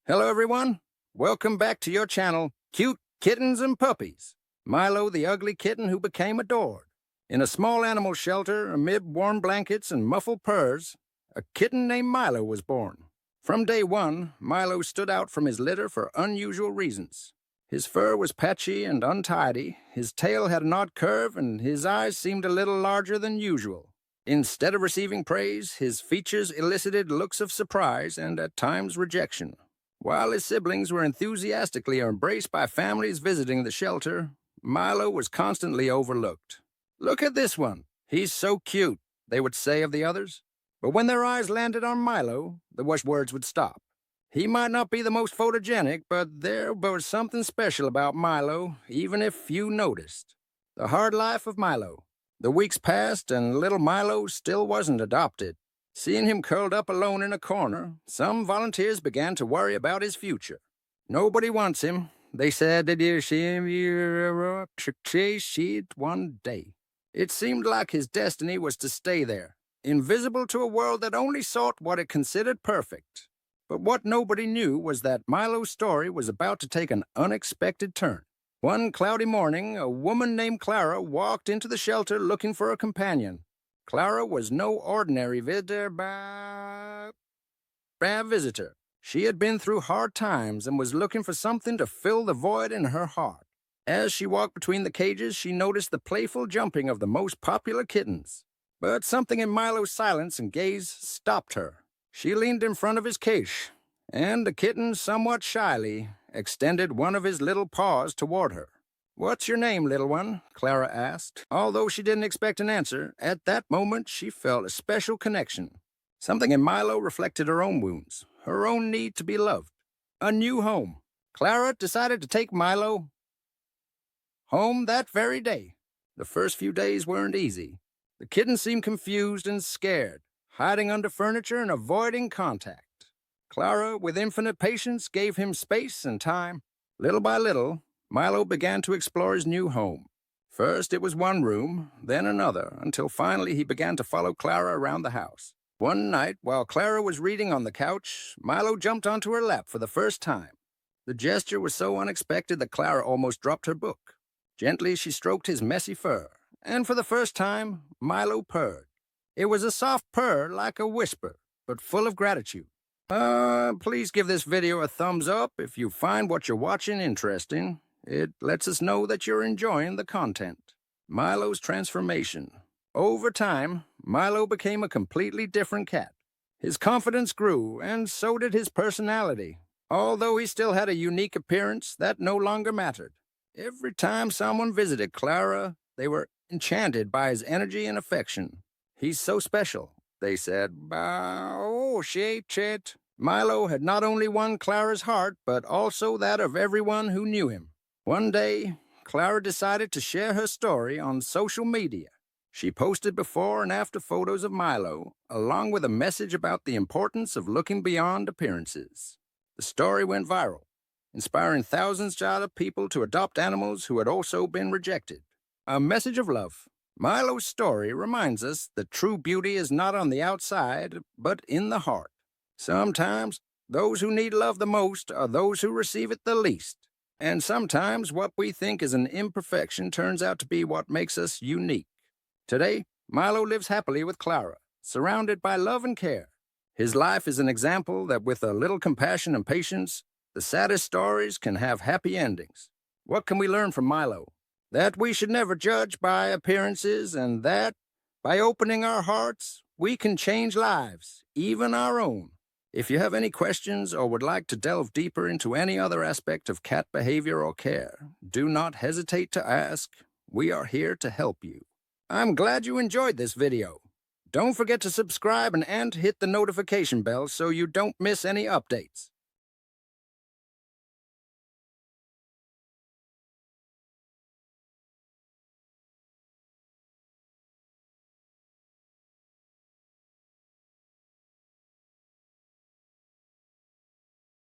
Hello, everyone. Welcome back to your channel, Cute Kittens and Puppies. Milo, the ugly kitten who became adored. In a small animal shelter, amid warm blankets and muffled purrs, a kitten named Milo was born. From day one, Milo stood out from his litter for unusual reasons. His fur was patchy and untidy, his tail had an odd curve, and his eyes seemed a little larger than usual. Instead of receiving praise, his features elicited looks of surprise and, at times, rejection. While his siblings were enthusiastically embraced by families visiting the shelter, Milo was constantly overlooked. "Look at this one. He's so cute," they would say of the others. But when their eyes landed on Milo, the words would stop. He might not be the most photogenic, but there was something special about Milo, even if few noticed. The hard life of Milo. The weeks passed, and little Milo still wasn't adopted. Seeing him curled up alone in a corner, some volunteers began to worry about his future. "Nobody wants him," they said. "Did you see him one day?" It seemed like his destiny was to stay there, invisible to a world that only sought what it considered perfect. But what nobody knew was that Milo's story was about to take an unexpected turn. One cloudy morning, a woman named Clara walked into the shelter looking for a companion. Clara was no ordinary visitor. She had been through hard times and was looking for something to fill the void in her heart. As she walked between the cages, she noticed the playful jumping of the most popular kittens. But something in Milo's silence and gaze stopped her. She leaned in front of his cage, and the kitten, somewhat shyly, extended one of his little paws toward her. "What's your name, little one?" Clara asked. Although she didn't expect an answer, at that moment she felt a special connection. Something in Milo reflected her own wounds, her own need to be loved. A new home. Clara decided to take Milo home that very day. The first few days weren't easy. The kitten seemed confused and scared, hiding under furniture and avoiding contact. Clara, with infinite patience, gave him space and time. Little by little, Milo began to explore his new home. First it was one room, then another, until finally he began to follow Clara around the house. One night, while Clara was reading on the couch, Milo jumped onto her lap for the first time. The gesture was so unexpected that Clara almost dropped her book. Gently she stroked his messy fur, and for the first time, Milo purred. It was a soft purr like a whisper, but full of gratitude. Please give this video a thumbs up if you find what you're watching interesting. It lets us know that you're enjoying the content. Milo's transformation. Over time, Milo became a completely different cat. His confidence grew, and so did his personality. Although he still had a unique appearance, that no longer mattered. Every time someone visited Clara, they were enchanted by his energy and affection. "He's so special," they said. Shit. Milo had not only won Clara's heart, but also that of everyone who knew him. One day, Clara decided to share her story on social media. She posted before and after photos of Milo, along with a message about the importance of looking beyond appearances. The story went viral, inspiring thousands of other people to adopt animals who had also been rejected. A message of love. Milo's story reminds us that true beauty is not on the outside, but in the heart. Sometimes, those who need love the most are those who receive it the least. And sometimes what we think is an imperfection turns out to be what makes us unique. Today, Milo lives happily with Clara, surrounded by love and care. His life is an example that with a little compassion and patience, the saddest stories can have happy endings. What can we learn from Milo? That we should never judge by appearances, and that, by opening our hearts, we can change lives, even our own. If you have any questions or would like to delve deeper into any other aspect of cat behavior or care, do not hesitate to ask. We are here to help you. I'm glad you enjoyed this video. Don't forget to subscribe and hit the notification bell so you don't miss any updates.